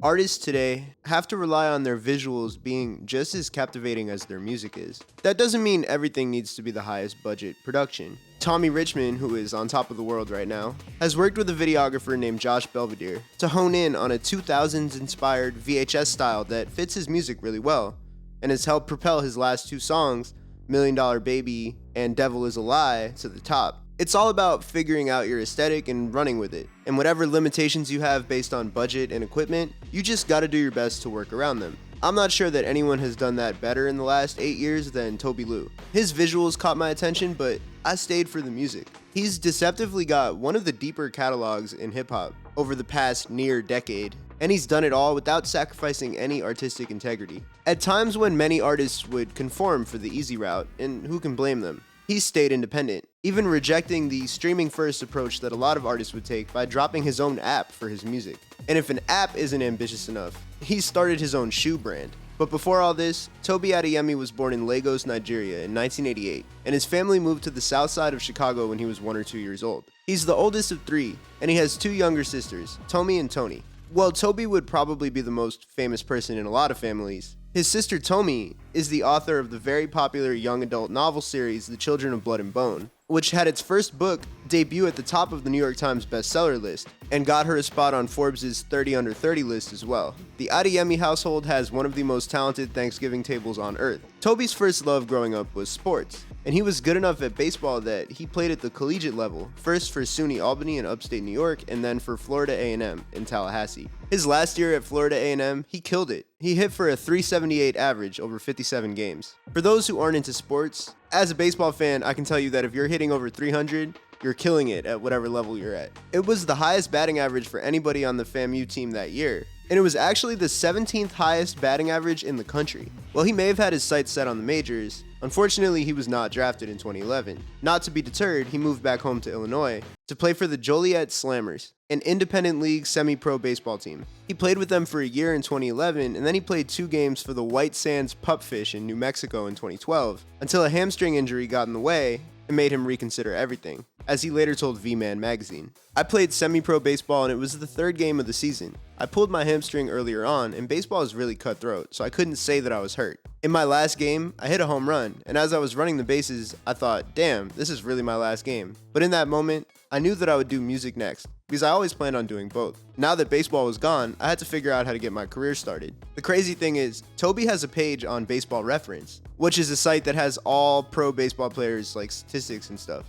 Artists today have to rely on their visuals being just as captivating as their music is. That doesn't mean everything needs to be the highest budget production. Tommy Richmond, who is on top of the world right now, has worked with a videographer named Josh Belvedere to hone in on a 2000s inspired VHS style that fits his music really well, and has helped propel his last two songs, Million Dollar Baby and Devil Is a Lie, to the top. It's all about figuring out your aesthetic and running with it. And whatever limitations you have based on budget and equipment, you just gotta do your best to work around them. I'm not sure that anyone has done that better in the last 8 years than Toby Lou. His visuals caught my attention, but I stayed for the music. He's deceptively got one of the deeper catalogs in hip-hop over the past near decade, and he's done it all without sacrificing any artistic integrity. At times when many artists would conform for the easy route, and who can blame them, he stayed independent, even rejecting the streaming-first approach that a lot of artists would take by dropping his own app for his music. And if an app isn't ambitious enough, he started his own shoe brand. But before all this, Tobi Adeyemi was born in Lagos, Nigeria in 1988, and his family moved to the south side of Chicago when he was 1 or 2 years old. He's the oldest of 3, and he has 2 younger sisters, Tomi and Toni. While Tobi would probably be the most famous person in a lot of families, his sister Tomi is the author of the very popular young adult novel series The Children of Blood and Bone, which had its first book debut at the top of the New York Times bestseller list and got her a spot on Forbes' 30 Under 30 list as well. The Adeyemi household has one of the most talented Thanksgiving tables on earth. Tobi's first love growing up was sports, and he was good enough at baseball that he played at the collegiate level, first for SUNY Albany in upstate New York and then for Florida A&M in Tallahassee. His last year at Florida A&M, he killed it. He hit for a 378 average over 57 games. For those who aren't into sports, as a baseball fan, I can tell you that if you're hitting over 300, you're killing it at whatever level you're at. It was the highest batting average for anybody on the FAMU team that year, and it was actually the 17th highest batting average in the country. While he may have had his sights set on the majors, unfortunately he was not drafted in 2011. Not to be deterred, he moved back home to Illinois to play for the Joliet Slammers, an independent league semi-pro baseball team. He played with them for a year in 2011, and then he played 2 games for the White Sands Pupfish in New Mexico in 2012, until a hamstring injury got in the way and made him reconsider everything, as he later told V-Man magazine. I played semi-pro baseball and it was the 3rd game of the season. I pulled my hamstring earlier on, and baseball is really cutthroat, so I couldn't say that I was hurt. In my last game, I hit a home run, and as I was running the bases, I thought, damn, this is really my last game. But in that moment, I knew that I would do music next, because I always planned on doing both. Now that baseball was gone, I had to figure out how to get my career started. The crazy thing is, Toby has a page on Baseball Reference, which is a site that has all pro baseball players' statistics and stuff.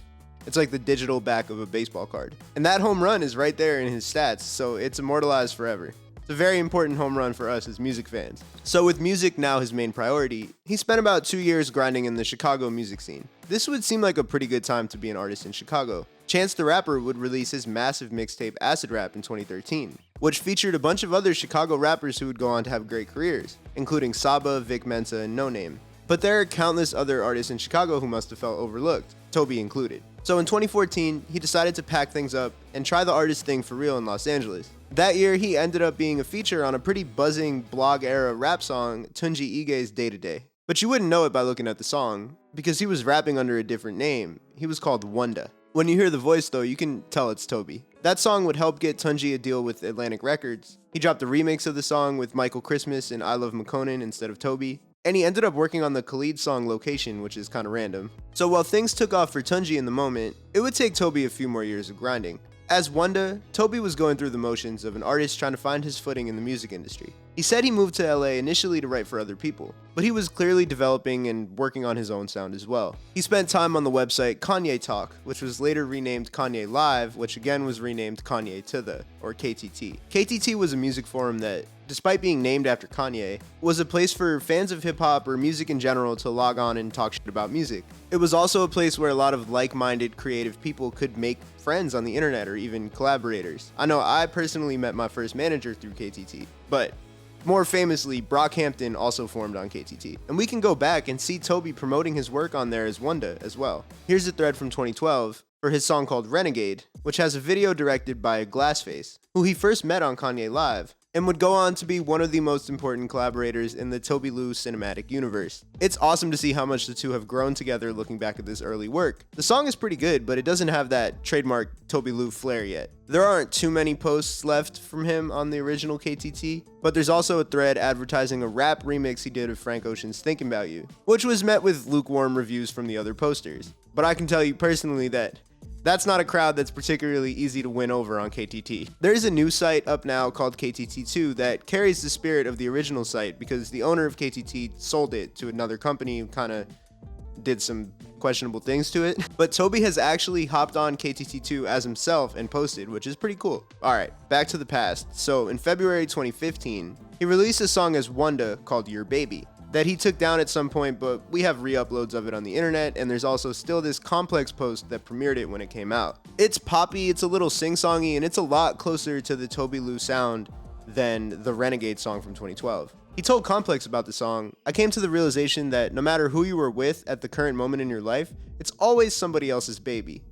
It's like the digital back of a baseball card. And that home run is right there in his stats, so it's immortalized forever. It's a very important home run for us as music fans. So with music now his main priority, he spent about 2 years grinding in the Chicago music scene. This would seem like a pretty good time to be an artist in Chicago. Chance the Rapper would release his massive mixtape Acid Rap in 2013, which featured a bunch of other Chicago rappers who would go on to have great careers, including Saba, Vic Mensa, and No Name. But there are countless other artists in Chicago who must have felt overlooked, Toby included. So in 2014, he decided to pack things up and try the artist thing for real in Los Angeles. That year, he ended up being a feature on a pretty buzzing blog-era rap song, Tunji Ige's Day to Day. But you wouldn't know it by looking at the song, because he was rapping under a different name. He was called Wunda. When you hear the voice though, you can tell it's Toby. That song would help get Tunji a deal with Atlantic Records. He dropped a remix of the song with Michael Christmas and I Love McConan instead of Toby. And he ended up working on the Khalid song Location, which is kinda random. So while things took off for Tunji in the moment, it would take Toby a few more years of grinding. As Wunda, Toby was going through the motions of an artist trying to find his footing in the music industry. He said he moved to LA initially to write for other people, but he was clearly developing and working on his own sound as well. He spent time on the website Kanye Talk, which was later renamed Kanye Live, which again was renamed Kanye to the, or KTT. KTT was a music forum that, despite being named after Kanye, was a place for fans of hip-hop or music in general to log on and talk shit about music. It was also a place where a lot of like-minded creative people could make friends on the internet or even collaborators. I know I personally met my first manager through KTT, but more famously, Brockhampton also formed on KTT. And we can go back and see Toby promoting his work on there as Wunda as well. Here's a thread from 2012 for his song called Renegade, which has a video directed by Glassface, who he first met on Kanye Live, and would go on to be one of the most important collaborators in the Toby Lou cinematic universe. It's awesome to see how much the two have grown together looking back at this early work. The song is pretty good, but it doesn't have that trademark Toby Lou flair yet. There aren't too many posts left from him on the original KTT, but there's also a thread advertising a rap remix he did of Frank Ocean's Thinking About You, which was met with lukewarm reviews from the other posters. But I can tell you personally that that's not a crowd that's particularly easy to win over on KTT. There is a new site up now called KTT2 that carries the spirit of the original site because the owner of KTT sold it to another company who kind of did some questionable things to it. But Toby has actually hopped on KTT2 as himself and posted, which is pretty cool. Alright, back to the past. So in February 2015, he released a song as Wanda called Your Baby that he took down at some point, but we have re-uploads of it on the internet, and there's also still this Complex post that premiered it when it came out. It's poppy, it's a little sing-songy, and it's a lot closer to the Toby Lou sound than the Renegade song from 2012. He told Complex about the song, "I came to the realization that no matter who you were with at the current moment in your life, it's always somebody else's baby.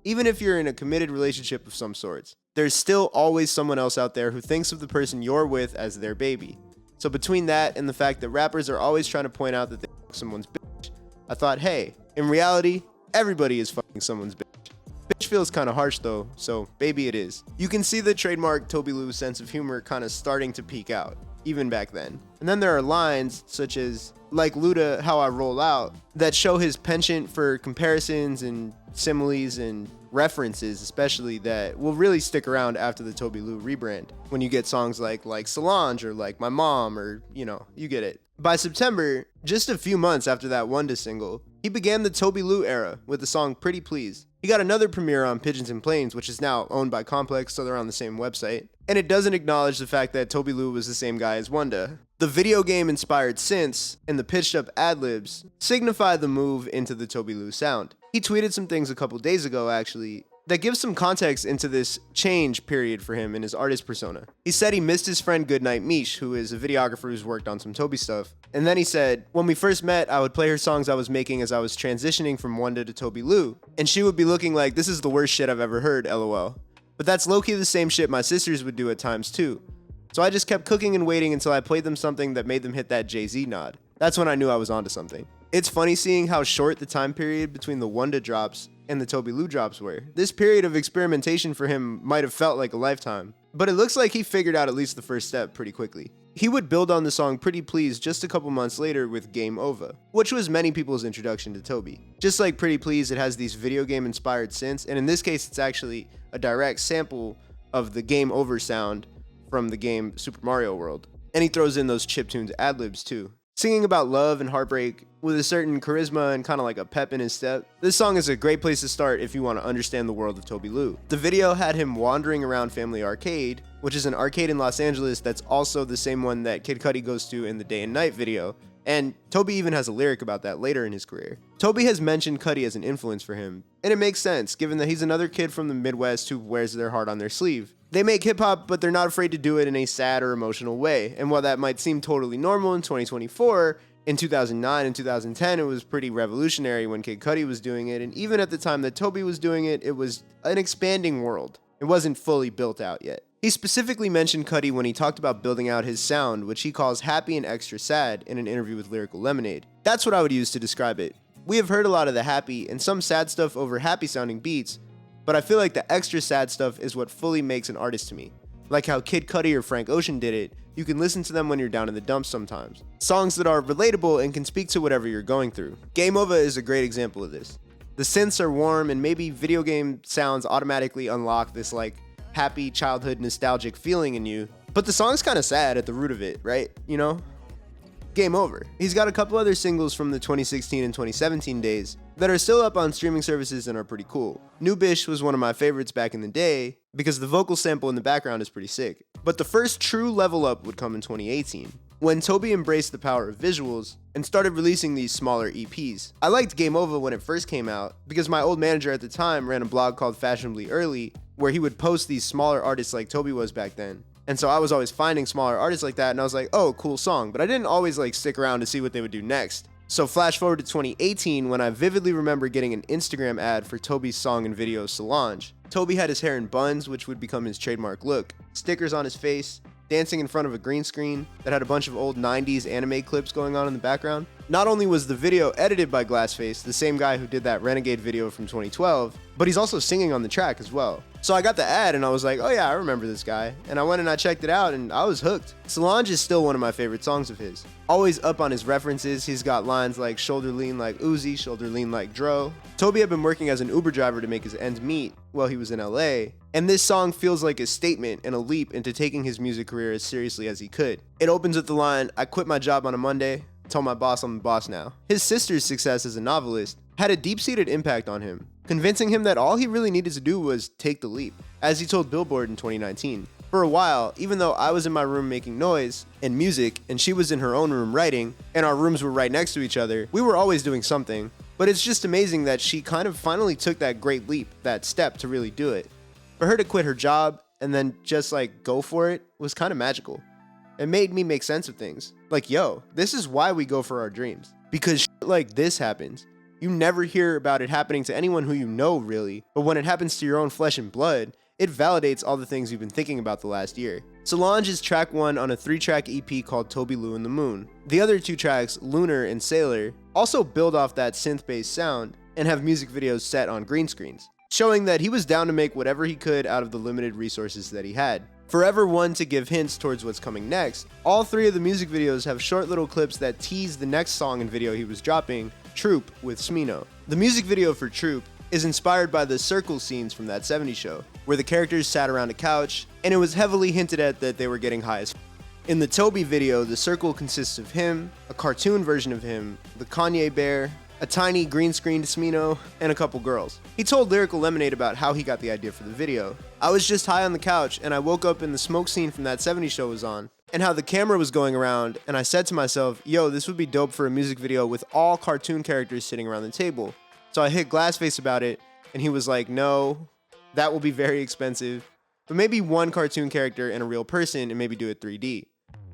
Even if you're in a committed relationship of some sorts, there's still always someone else out there who thinks of the person you're with as their baby. So between that and the fact that rappers are always trying to point out that they fuck someone's bitch, I thought, hey, in reality, everybody is fucking someone's bitch. Bitch feels kind of harsh though, so baby it is." You can see the trademark Toby Lou sense of humor kind of starting to peek out, even back then. And then there are lines such as, like Luda, How I Roll Out, that show his penchant for comparisons and similes and references, especially, that will really stick around after the Toby Lou rebrand. When you get songs like Solange or like My Mom, or you get it. By September, just a few months after that Wanda single, he began the Toby Lou era with the song Pretty Please. He got another premiere on Pigeons and Planes, which is now owned by Complex, so they're on the same website. And it doesn't acknowledge the fact that Toby Lou was the same guy as Wanda. The video game inspired synths and the pitched up ad-libs signify the move into the Toby Lou sound. He tweeted some things a couple days ago, actually, that gives some context into this change period for him in his artist persona. He said he missed his friend Goodnight Mish, who is a videographer who's worked on some Toby stuff. And then he said, "When we first met, I would play her songs I was making as I was transitioning from Wanda to Toby Lou, and she would be looking like, this is the worst shit I've ever heard, lol. But that's low-key the same shit my sisters would do at times too. So I just kept cooking and waiting until I played them something that made them hit that Jay-Z nod. That's when I knew I was onto something." It's funny seeing how short the time period between the Wanda drops and the Toby Lou drops were. This period of experimentation for him might have felt like a lifetime, but it looks like he figured out at least the first step pretty quickly. He would build on the song Pretty Please just a couple months later with Game Over, which was many people's introduction to Toby. Just like Pretty Please, it has these video game inspired synths, and in this case it's actually a direct sample of the Game Over sound from the game Super Mario World. And he throws in those chiptuned ad-libs too. Singing about love and heartbreak with a certain charisma and kind of like a pep in his step. This song is a great place to start if you want to understand the world of Toby Lou. The video had him wandering around Family Arcade, which is an arcade in Los Angeles that's also the same one that Kid Cudi goes to in the Day and Night video. And Toby even has a lyric about that later in his career. Toby has mentioned Cudi as an influence for him, and it makes sense given that he's another kid from the Midwest who wears their heart on their sleeve. They make hip-hop, but they're not afraid to do it in a sad or emotional way, and while that might seem totally normal in 2024, in 2009 and 2010 it was pretty revolutionary when Kid Cudi was doing it, and even at the time that Toby was doing it, it was an expanding world. It wasn't fully built out yet. He specifically mentioned Cudi when he talked about building out his sound, which he calls happy and extra sad, in an interview with Lyrical Lemonade. That's what I would use to describe it. We have heard a lot of the happy and some sad stuff over happy sounding beats, but I feel like the extra sad stuff is what fully makes an artist to me. Like how Kid Cudi or Frank Ocean did it, you can listen to them when you're down in the dumps sometimes. Songs that are relatable and can speak to whatever you're going through. Game Over is a great example of this. The synths are warm and maybe video game sounds automatically unlock this like happy childhood nostalgic feeling in you, but the song's kind of sad at the root of it, right? Game Over. He's got a couple other singles from the 2016 and 2017 days that are still up on streaming services and are pretty cool. New Bish was one of my favorites back in the day because the vocal sample in the background is pretty sick. But the first true level up would come in 2018, when Toby embraced the power of visuals and started releasing these smaller EPs. I liked Game Over when it first came out because my old manager at the time ran a blog called Fashionably Early where he would post these smaller artists like Toby was back then. And so I was always finding smaller artists like that and I was like, oh, cool song. But I didn't always stick around to see what they would do next. So flash forward to 2018 when I vividly remember getting an Instagram ad for Toby's song and video Solange. Toby had his hair in buns, which would become his trademark look, stickers on his face, dancing in front of a green screen that had a bunch of old 90s anime clips going on in the background. Not only was the video edited by Glassface, the same guy who did that Renegade video from 2012, but he's also singing on the track as well. So I got the ad and I was like, oh yeah, I remember this guy. And I went and I checked it out and I was hooked. Solange is still one of my favorite songs of his. Always up on his references, he's got lines like shoulder lean like Uzi, shoulder lean like Dro. Toby had been working as an Uber driver to make his ends meet while he was in LA, and this song feels like a statement and a leap into taking his music career as seriously as he could. It opens with the line, I quit my job on a Monday, told my boss I'm the boss now. His sister's success as a novelist had a deep-seated impact on him, convincing him that all he really needed to do was take the leap, as he told Billboard in 2019. For a while, even though I was in my room making noise and music, and she was in her own room writing, and our rooms were right next to each other, we were always doing something. But it's just amazing that she kind of finally took that great leap, that step to really do it. For her to quit her job and then just like go for it was kind of magical. It made me make sense of things. Like, yo, this is why we go for our dreams. Because shit like this happens. You never hear about it happening to anyone who you know, really. But when it happens to your own flesh and blood, it validates all the things you've been thinking about the last year. Solange is track 1 on a 3-track EP called Toby Lou and the Moon. The other 2 tracks, Lunar and Sailor, also build off that synth-based sound and have music videos set on green screens, showing that he was down to make whatever he could out of the limited resources that he had. Forever one to give hints towards what's coming next, all 3 of the music videos have short little clips that tease the next song and video he was dropping, Troop with Smino. The music video for Troop is inspired by the circle scenes from that 70s show, where the characters sat around a couch, and it was heavily hinted at that they were getting high as f. In the Toby video, the circle consists of him, a cartoon version of him, the Kanye bear, a tiny green-screened Smino, and a couple girls. He told Lyrical Lemonade about how he got the idea for the video. I was just high on the couch, and I woke up and the smoke scene from that 70s show was on, and how the camera was going around, and I said to myself, yo, this would be dope for a music video with all cartoon characters sitting around the table. So I hit Glassface about it, and he was like, no, that will be very expensive, but maybe one cartoon character and a real person and maybe do it 3D.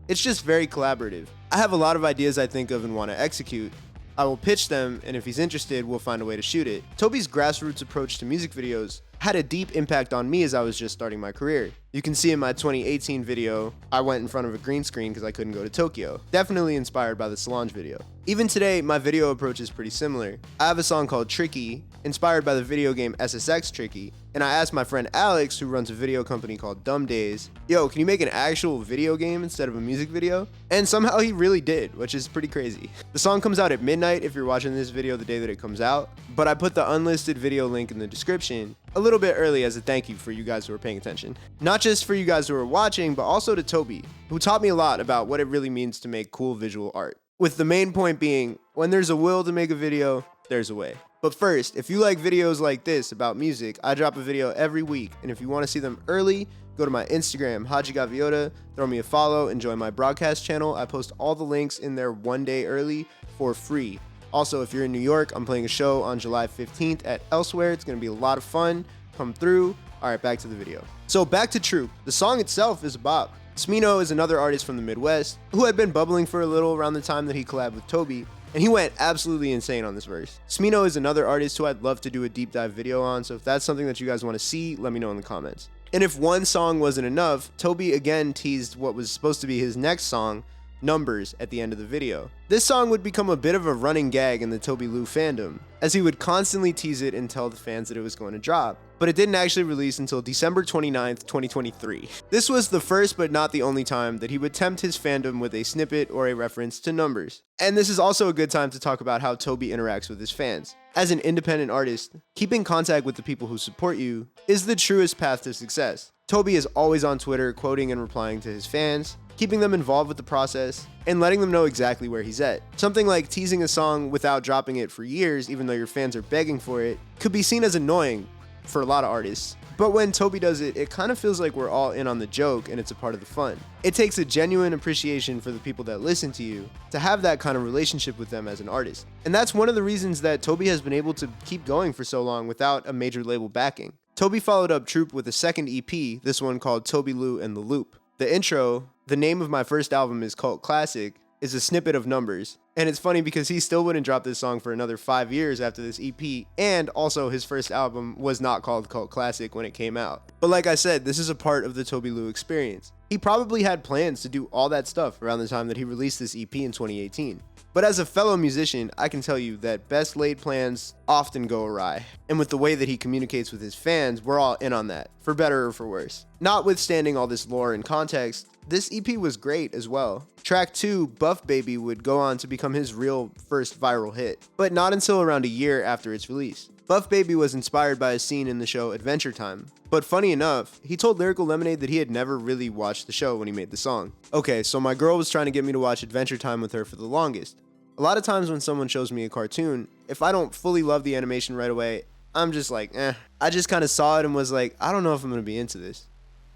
It's just very collaborative. I have a lot of ideas I think of and want to execute. I will pitch them, and if he's interested, we'll find a way to shoot it. Toby's grassroots approach to music videos had a deep impact on me as I was just starting my career. You can see in my 2018 video, I went in front of a green screen because I couldn't go to Tokyo. Definitely inspired by the Solange video. Even today, my video approach is pretty similar. I have a song called Tricky, inspired by the video game SSX Tricky, and I asked my friend Alex, who runs a video company called Dumb Days, yo, can you make an actual video game instead of a music video? And somehow he really did, which is pretty crazy. The song comes out at midnight if you're watching this video the day that it comes out, but I put the unlisted video link in the description a little bit early as a thank you for you guys who are paying attention. Not just for you guys who are watching, but also to Toby, who taught me a lot about what it really means to make cool visual art. With the main point being, when there's a will to make a video, there's a way. But first, if you like videos like this about music, I drop a video every week, and if you want to see them early, go to my Instagram, HADJI Gaviota, throw me a follow, and join my broadcast channel. I post all the links in there one day early for free. Also, if you're in New York, I'm playing a show on July 15th at Elsewhere. It's going to be a lot of fun. Come through. All right, back to the video. So back to Troop. The song itself is a bop. Smino is another artist from the Midwest who had been bubbling for a little around the time that he collabed with Toby, and he went absolutely insane on this verse. Smino is another artist who I'd love to do a deep dive video on, so if that's something that you guys want to see, let me know in the comments. And if one song wasn't enough, Toby again teased what was supposed to be his next song, Numbers, at the end of the video. This song would become a bit of a running gag in the Toby Lou fandom, as he would constantly tease it and tell the fans that it was going to drop. But it didn't actually release until December 29th, 2023. This was the first but not the only time that he would tempt his fandom with a snippet or a reference to Numbers. And this is also a good time to talk about how Toby interacts with his fans. As an independent artist, keeping contact with the people who support you is the truest path to success. Toby is always on Twitter quoting and replying to his fans, keeping them involved with the process, and letting them know exactly where he's at. Something like teasing a song without dropping it for years, even though your fans are begging for it, could be seen as annoying for a lot of artists. But when Toby does it, it kind of feels like we're all in on the joke and it's a part of the fun. It takes a genuine appreciation for the people that listen to you to have that kind of relationship with them as an artist. And that's one of the reasons that Toby has been able to keep going for so long without a major label backing. Toby followed up Troop with a second EP, this one called Toby Lou and the Loop. The intro, the name of my first album is Cult Classic, is a snippet of Numbers. And it's funny because he still wouldn't drop this song for another 5 years after this EP, and also his first album was not called Cult Classic when it came out. But like I said, this is a part of the Toby Lou experience. He probably had plans to do all that stuff around the time that he released this EP in 2018. But as a fellow musician, I can tell you that best laid plans often go awry. And with the way that he communicates with his fans, we're all in on that, for better or for worse. Notwithstanding all this lore and context, this EP was great as well. Track 2, Buff Baby, would go on to become his real first viral hit, but not until around a year after its release. Buff Baby was inspired by a scene in the show Adventure Time. But funny enough, he told Lyrical Lemonade that he had never really watched the show when he made the song. Okay, so my girl was trying to get me to watch Adventure Time with her for the longest. A lot of times when someone shows me a cartoon, if I don't fully love the animation right away, I'm just like, eh. I just kind of saw it and was like, I don't know if I'm going to be into this.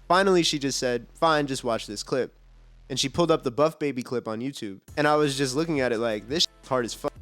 Finally, she just said, fine, just watch this clip. And she pulled up the Buff Baby clip on YouTube. And I was just looking at it like, this shit's hard as fuck.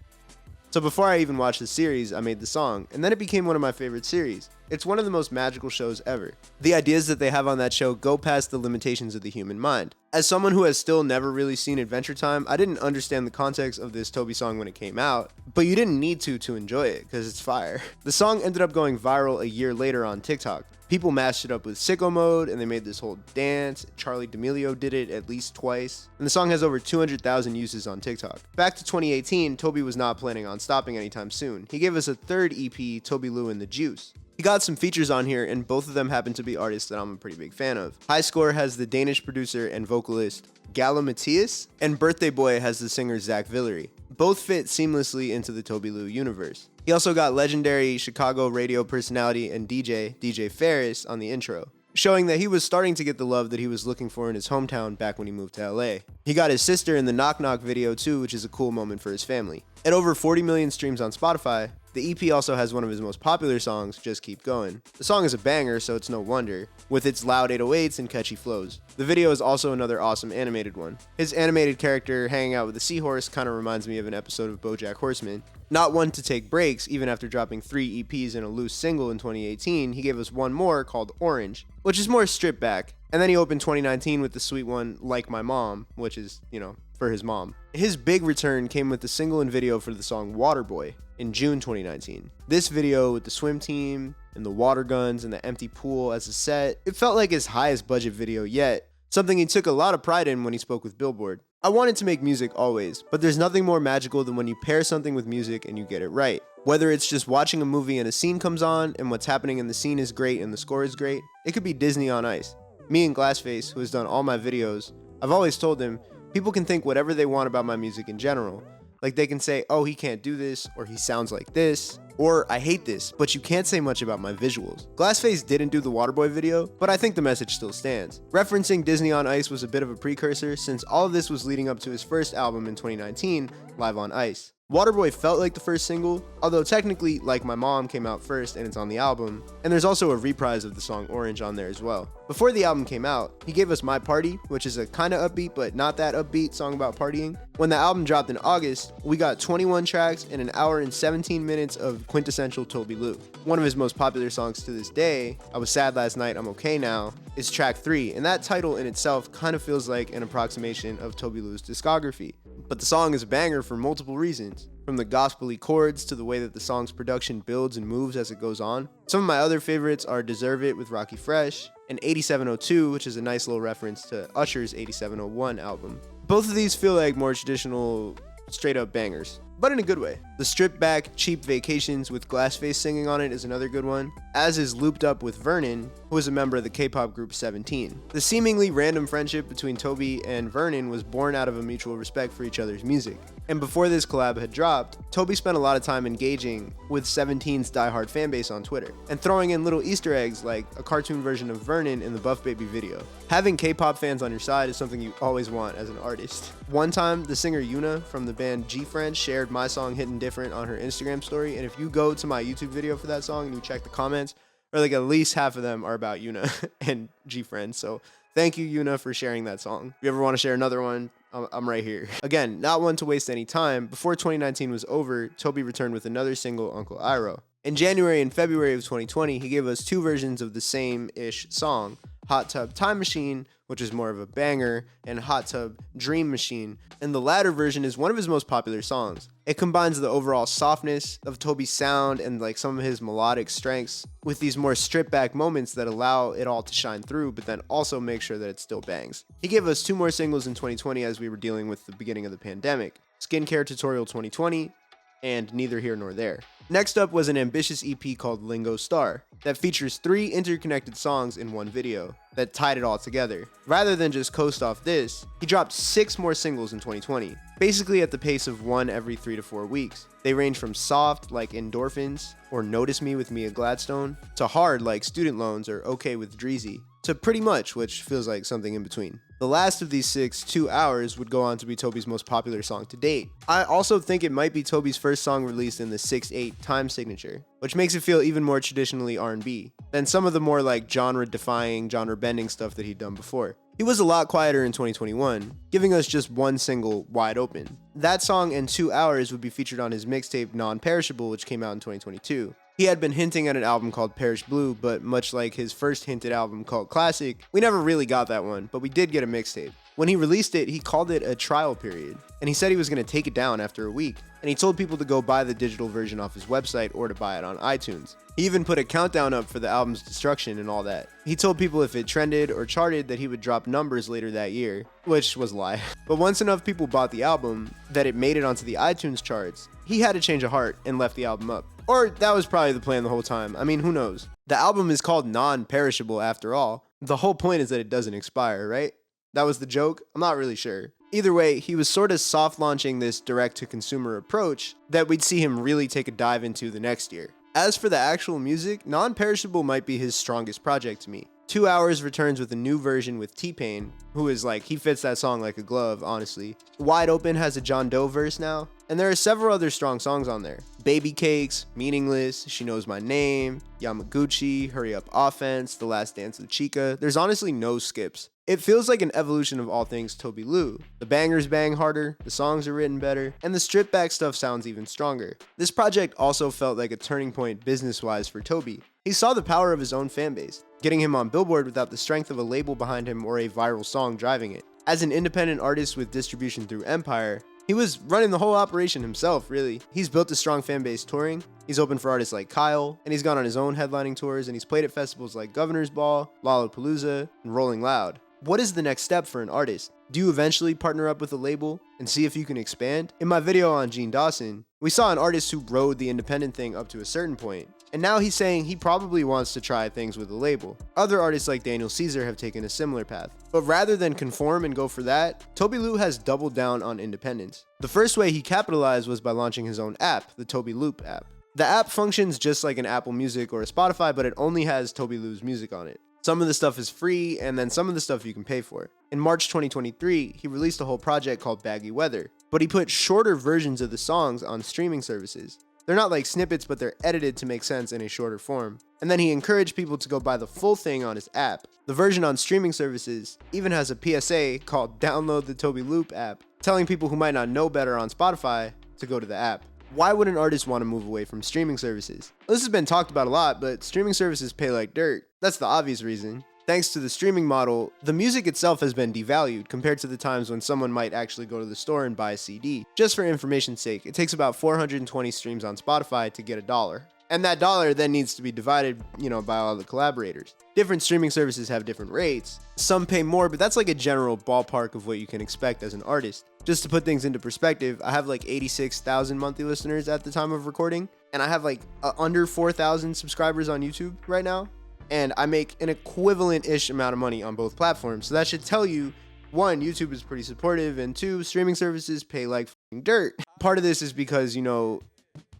So before I even watched the series, I made the song, and then it became one of my favorite series. It's one of the most magical shows ever. The ideas that they have on that show go past the limitations of the human mind. As someone who has still never really seen Adventure Time, I didn't understand the context of this Toby song when it came out, but you didn't need to enjoy it, because it's fire. The song ended up going viral a year later on TikTok. People mashed it up with Sicko Mode, and they made this whole dance. Charlie D'Amelio did it at least twice. And the song has over 200,000 uses on TikTok. Back to 2018, Toby was not planning on stopping anytime soon. He gave us a third EP, Toby Lou and the Juice. He got some features on here, and both of them happen to be artists that I'm a pretty big fan of. High Score has the Danish producer and vocalist Gala Matthias, and Birthday Boy has the singer Zach Villery. Both fit seamlessly into the Toby Lou universe. He also got legendary Chicago radio personality and DJ Ferris on the intro, showing that he was starting to get the love that he was looking for in his hometown back when he moved to LA. He got his sister in the Knock Knock video too, which is a cool moment for his family. At over 40 million streams on Spotify, the EP also has one of his most popular songs, Just Keep Going. The song is a banger, so it's no wonder, with its loud 808s and catchy flows. The video is also another awesome animated one. His animated character hanging out with a seahorse kind of reminds me of an episode of BoJack Horseman. Not one to take breaks, even after dropping 3 EPs and a loose single in 2018, he gave us one more called Orange, which is more stripped back. And then he opened 2019 with the sweet one, Like My Mom, which is, for his mom. His big return came with the single and video for the song Waterboy in June 2019. This video with the swim team and the water guns and the empty pool as a set, it felt like his highest budget video yet, something he took a lot of pride in when he spoke with Billboard. I wanted to make music always, but there's nothing more magical than when you pair something with music and you get it right. Whether it's just watching a movie and a scene comes on and what's happening in the scene is great and the score is great, it could be Disney on Ice. Me and Glassface, who has done all my videos, I've always told him, people can think whatever they want about my music in general. Like they can say, oh, he can't do this, or he sounds like this, or I hate this, but you can't say much about my visuals. Glassface didn't do the Waterboy video, but I think the message still stands. Referencing Disney on Ice was a bit of a precursor since all of this was leading up to his first album in 2019, Live on Ice. Waterboy felt like the first single, although technically Like My Mom came out first and it's on the album, and there's also a reprise of the song Orange on there as well. Before the album came out, he gave us My Party, which is a kinda upbeat but not that upbeat song about partying. When the album dropped in August, we got 21 tracks and an hour and 17 minutes of quintessential Toby Lou. One of his most popular songs to this day, I Was Sad Last Night, I'm Okay Now, is track 3, and that title in itself kind of feels like an approximation of Toby Lou's discography. But the song is a banger for multiple reasons, from the gospel-y chords to the way that the song's production builds and moves as it goes on. Some of my other favorites are Deserve It with Rocky Fresh, and 8702, which is a nice little reference to Usher's 8701 album. Both of these feel like more traditional, straight-up bangers, but in a good way. The stripped-back, cheap Vacations with Glassface singing on it is another good one, as is Looped Up with Vernon, who is a member of the K-pop group 17. The seemingly random friendship between Toby and Vernon was born out of a mutual respect for each other's music. And before this collab had dropped, Toby spent a lot of time engaging with 17's diehard fanbase on Twitter, and throwing in little Easter eggs like a cartoon version of Vernon in the Buff Baby video. Having K-pop fans on your side is something you always want as an artist. One time, the singer Yuna from the band G-Friend shared my song Hittin' Different on her Instagram story, and if you go to my YouTube video for that song and you check the comments, or like at least half of them are about Yuna and G-Friend, so thank you, Yuna, for sharing that song. If you ever want to share another one, I'm right here. Again, not one to waste any time, before 2019 was over, Toby returned with another single, Uncle Iroh. In January and February of 2020, he gave us 2 versions of the same-ish song, Hot Tub Time Machine which is more of a banger, and Hot Tub, Dream Machine, and the latter version is one of his most popular songs. It combines the overall softness of Toby's sound and like some of his melodic strengths with these more stripped back moments that allow it all to shine through, but then also make sure that it still bangs. He gave us 2 more singles in 2020 as we were dealing with the beginning of the pandemic, Skincare Tutorial 2020 and Neither Here Nor There. Next up was an ambitious EP called Lingo Star that features 3 interconnected songs in one video that tied it all together. Rather than just coast off this, he dropped 6 more singles in 2020, basically at the pace of 1 every 3 to 4 weeks. They range from soft like Endorphins or Notice Me with Mia Gladstone to hard like Student Loans or Okay with Dreezy to Pretty Much, which feels like something in between. The last of these 6, 2 Hours, would go on to be Toby's most popular song to date. I also think it might be Toby's first song released in the 6/8 time signature, which makes it feel even more traditionally R&B than some of the more like genre-defying, genre-bending stuff that he'd done before. He was a lot quieter in 2021, giving us just 1 single, Wide Open. That song and 2 Hours would be featured on his mixtape Non-Perishable, which came out in 2022. He had been hinting at an album called Perish Blue, but much like his first hinted album called Classic, we never really got that one, but we did get a mixtape. When he released it, he called it a trial period, and he said he was going to take it down after a week, and he told people to go buy the digital version off his website or to buy it on iTunes. He even put a countdown up for the album's destruction and all that. He told people if it trended or charted that he would drop numbers later that year, which was a lie. But once enough people bought the album that it made it onto the iTunes charts, he had a change of heart and left the album up. Or that was probably the plan the whole time. I mean, who knows? The album is called Non-Perishable after all. The whole point is that it doesn't expire, right? That was the joke? I'm not really sure. Either way, he was sort of soft launching this direct-to-consumer approach that we'd see him really take a dive into the next year. As for the actual music, Non-Perishable might be his strongest project to me. 2 Hours returns with a new version with T-Pain, who is like, he fits that song like a glove, honestly. Wide Open has a John Doe verse now, and there are several other strong songs on there. Baby Cakes, Meaningless, She Knows My Name, Yamaguchi, Hurry Up Offense, The Last Dance with Chica. There's honestly no skips. It feels like an evolution of all things Toby Lou. The bangers bang harder, the songs are written better, and the stripped back stuff sounds even stronger. This project also felt like a turning point business-wise for Toby. He saw the power of his own fanbase, getting him on Billboard without the strength of a label behind him or a viral song driving it. As an independent artist with distribution through Empire, he was running the whole operation himself, really. He's built a strong fan base touring, he's opened for artists like Kyle, and he's gone on his own headlining tours, and he's played at festivals like Governor's Ball, Lollapalooza, and Rolling Loud. What is the next step for an artist? Do you eventually partner up with a label and see if you can expand? In my video on Gene Dawson, we saw an artist who rode the independent thing up to a certain point, and now he's saying he probably wants to try things with a label. Other artists like Daniel Caesar have taken a similar path. But rather than conform and go for that, Toby Lou has doubled down on independence. The first way he capitalized was by launching his own app, the Toby Loop app. The app functions just like an Apple Music or a Spotify, but it only has Toby Lou's music on it. Some of the stuff is free, and then some of the stuff you can pay for. In March 2023, he released a whole project called Baggy Weather, but he put shorter versions of the songs on streaming services. They're not like snippets, but they're edited to make sense in a shorter form. And then he encouraged people to go buy the full thing on his app. The version on streaming services even has a PSA called Download the Toby Loop app, telling people who might not know better on Spotify to go to the app. Why would an artist want to move away from streaming services? This has been talked about a lot, but streaming services pay like dirt. That's the obvious reason. Thanks to the streaming model, the music itself has been devalued compared to the times when someone might actually go to the store and buy a CD. Just for information's sake, it takes about 420 streams on Spotify to get $1. And that dollar then needs to be divided, by all the collaborators. Different streaming services have different rates. Some pay more, but that's like a general ballpark of what you can expect as an artist. Just to put things into perspective, I have like 86,000 monthly listeners at the time of recording, and I have like under 4,000 subscribers on YouTube right now, and I make an equivalent-ish amount of money on both platforms. So that should tell you, 1, YouTube is pretty supportive, and 2, streaming services pay like f***ing dirt. Part of this is because,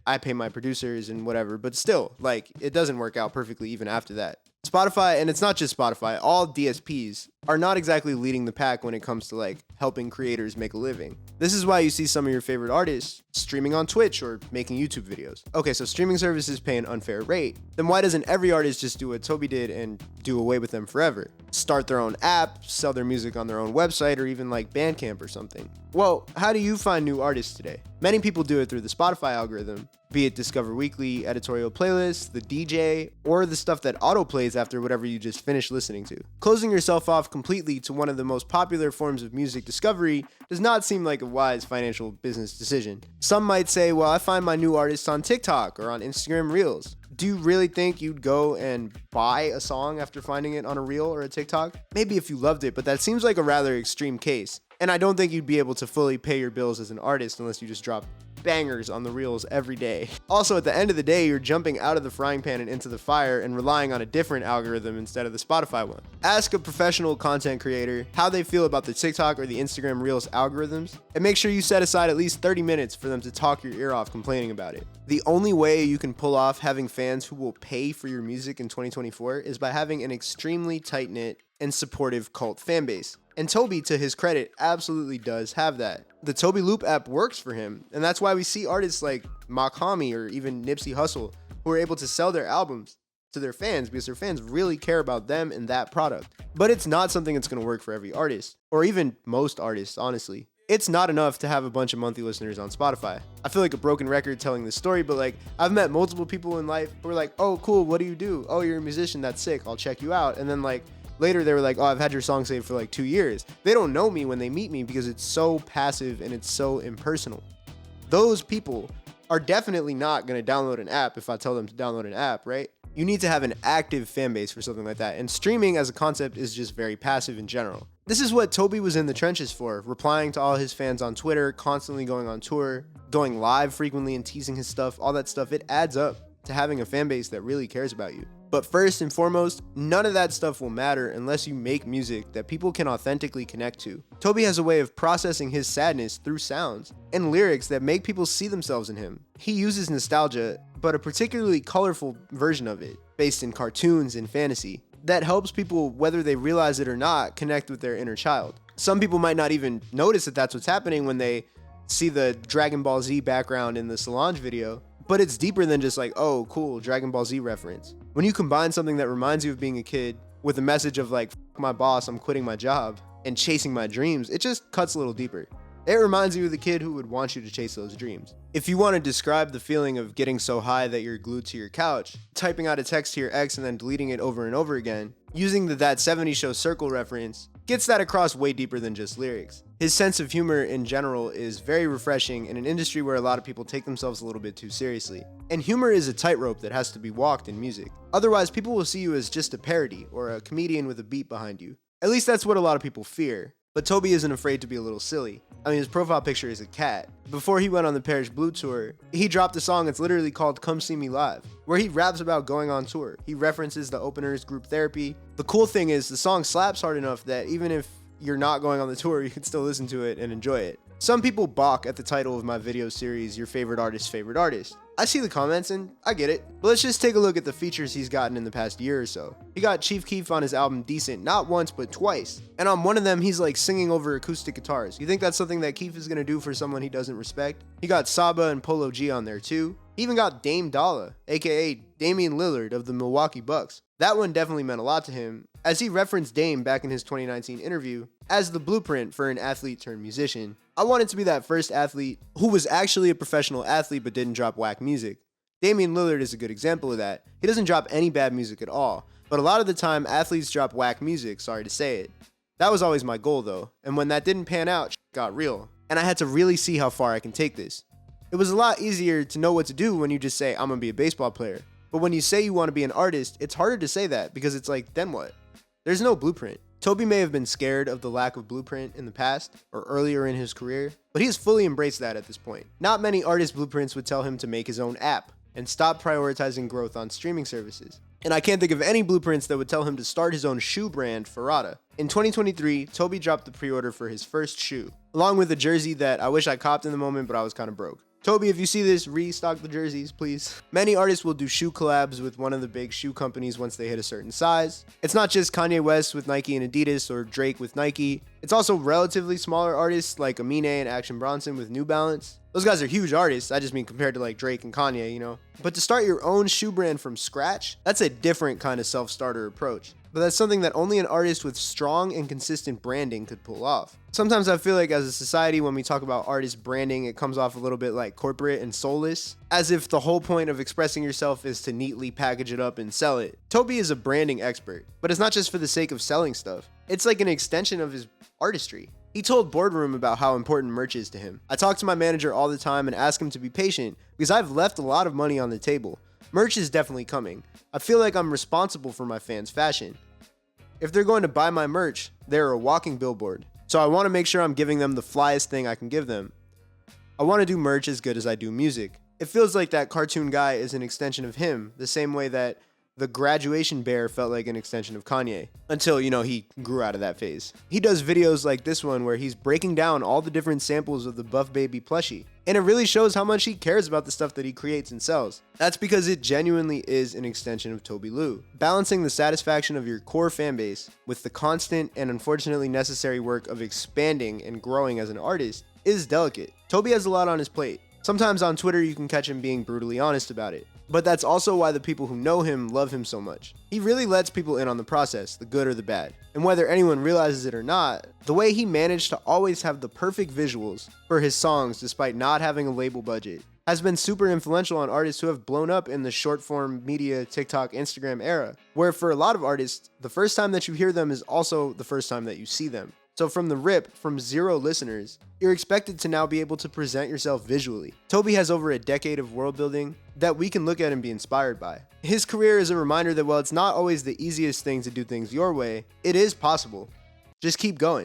I pay my producers and whatever, but still, it doesn't work out perfectly even after that. Spotify, and it's not just Spotify, all DSPs are not exactly leading the pack when it comes to helping creators make a living. This is why you see some of your favorite artists streaming on Twitch or making YouTube videos. Okay, so streaming services pay an unfair rate. Then why doesn't every artist just do what Toby did and do away with them forever? Start their own app, sell their music on their own website, or even Bandcamp or something. Well, how do you find new artists today? Many people do it through the Spotify algorithm, be it Discover Weekly, editorial playlists, the DJ, or the stuff that autoplays after whatever you just finished listening to. Closing yourself off completely to one of the most popular forms of music discovery does not seem like a wise financial business decision. Some might say, well, I find my new artists on TikTok or on Instagram Reels. Do you really think you'd go and buy a song after finding it on a Reel or a TikTok? Maybe if you loved it, but that seems like a rather extreme case. And I don't think you'd be able to fully pay your bills as an artist unless you just drop bangers on the Reels every day. Also, at the end of the day, you're jumping out of the frying pan and into the fire and relying on a different algorithm instead of the Spotify one. Ask a professional content creator how they feel about the TikTok or the Instagram Reels algorithms, and make sure you set aside at least 30 minutes for them to talk your ear off complaining about it. The only way you can pull off having fans who will pay for your music in 2024 is by having an extremely tight-knit and supportive cult fan base. And Toby, to his credit, absolutely does have that. The Toby Lou app works for him, and that's why we see artists like Mach-Hommy or even Nipsey Hussle who are able to sell their albums to their fans because their fans really care about them and that product. But it's not something that's going to work for every artist, or even most artists, honestly. It's not enough to have a bunch of monthly listeners on Spotify. I feel like a broken record telling this story, but like I've met multiple people in life who are like, oh, cool, what do you do? Oh, you're a musician, that's sick, I'll check you out. And then like later they were like, oh, I've had your song saved for like 2 years. They don't know me when they meet me because it's so passive and it's so impersonal. Those people are definitely not going to download an app if I tell them to download an app, right? You need to have an active fan base for something like that. And streaming as a concept is just very passive in general. This is what Toby was in the trenches for, replying to all his fans on Twitter, constantly going on tour, going live frequently and teasing his stuff, all that stuff. It adds up to having a fan base that really cares about you. But first and foremost, none of that stuff will matter unless you make music that people can authentically connect to. Toby has a way of processing his sadness through sounds and lyrics that make people see themselves in him. He uses nostalgia, but a particularly colorful version of it, based in cartoons and fantasy, that helps people, whether they realize it or not, connect with their inner child. Some people might not even notice that that's what's happening when they see the Dragon Ball Z background in the Solange video, but it's deeper than just like, oh, cool, Dragon Ball Z reference. When you combine something that reminds you of being a kid with a message of like, F my boss, I'm quitting my job, and chasing my dreams, it just cuts a little deeper. It reminds you of the kid who would want you to chase those dreams. If you want to describe the feeling of getting so high that you're glued to your couch, typing out a text to your ex and then deleting it over and over again, using the That 70s Show circle reference, gets that across way deeper than just lyrics. His sense of humor in general is very refreshing in an industry where a lot of people take themselves a little bit too seriously. And humor is a tightrope that has to be walked in music. Otherwise, people will see you as just a parody or a comedian with a beat behind you. At least that's what a lot of people fear. But Toby isn't afraid to be a little silly. I mean, his profile picture is a cat. Before he went on the Parish Blue tour, he dropped a song that's literally called Come See Me Live, where he raps about going on tour. He references the openers, group therapy. The cool thing is the song slaps hard enough that even if you're not going on the tour, you can still listen to it and enjoy it. Some people balk at the title of my video series, Your Favorite Artist's Favorite Artist. I see the comments and I get it, but let's just take a look at the features he's gotten in the past year or so. He got Chief Keef on his album Decent not once but twice, and on one of them he's like singing over acoustic guitars. You think that's something that Keef is gonna do for someone he doesn't respect? He got Saba and Polo G on there too. He even got Dame Dollar, aka Damian Lillard of the Milwaukee Bucks. That one definitely meant a lot to him, as he referenced Dame back in his 2019 interview as the blueprint for an athlete turned musician. I wanted to be that first athlete who was actually a professional athlete but didn't drop whack music. Damian Lillard is a good example of that. He doesn't drop any bad music at all, but a lot of the time athletes drop whack music, sorry to say it. That was always my goal though, and when that didn't pan out, shit got real, and I had to really see how far I can take this. It was a lot easier to know what to do when you just say, I'm gonna be a baseball player. But when you say you want to be an artist, it's harder to say that because it's like, then what? There's no blueprint. Toby may have been scared of the lack of blueprint in the past or earlier in his career, but he has fully embraced that at this point. Not many artist blueprints would tell him to make his own app and stop prioritizing growth on streaming services. And I can't think of any blueprints that would tell him to start his own shoe brand, Ferrata. In 2023, Toby dropped the pre-order for his first shoe, along with a jersey that I wish I copped in the moment, but I was kind of broke. Toby, if you see this, restock the jerseys, please. Many artists will do shoe collabs with one of the big shoe companies once they hit a certain size. It's not just Kanye West with Nike and Adidas or Drake with Nike. It's also relatively smaller artists like Amine and Action Bronson with New Balance. Those guys are huge artists, I just mean compared to like Drake and Kanye, you know? But to start your own shoe brand from scratch, that's a different kind of self-starter approach. But that's something that only an artist with strong and consistent branding could pull off. Sometimes I feel like as a society, when we talk about artist branding, it comes off a little bit like corporate and soulless, as if the whole point of expressing yourself is to neatly package it up and sell it. Toby is a branding expert, but it's not just for the sake of selling stuff. It's like an extension of his artistry. He told Boardroom about how important merch is to him. I talk to my manager all the time and ask him to be patient because I've left a lot of money on the table. Merch is definitely coming. I feel like I'm responsible for my fans' fashion. If they're going to buy my merch, they're a walking billboard. So I want to make sure I'm giving them the flyest thing I can give them. I want to do merch as good as I do music. It feels like that cartoon guy is an extension of him, the same way that the graduation bear felt like an extension of Kanye. Until, he grew out of that phase. He does videos like this one where he's breaking down all the different samples of the Buff Baby plushie. And it really shows how much he cares about the stuff that he creates and sells. That's because it genuinely is an extension of Toby Lou. Balancing the satisfaction of your core fan base with the constant and unfortunately necessary work of expanding and growing as an artist is delicate. Toby has a lot on his plate. Sometimes on Twitter you can catch him being brutally honest about it. But that's also why the people who know him love him so much. He really lets people in on the process, the good or the bad. And whether anyone realizes it or not, the way he managed to always have the perfect visuals for his songs despite not having a label budget has been super influential on artists who have blown up in the short form media, TikTok, Instagram era, where for a lot of artists, the first time that you hear them is also the first time that you see them. So from the rip, from 0 listeners, you're expected to now be able to present yourself visually. Toby has over a decade of world building that we can look at and be inspired by. His career is a reminder that while it's not always the easiest thing to do things your way, it is possible. Just keep going.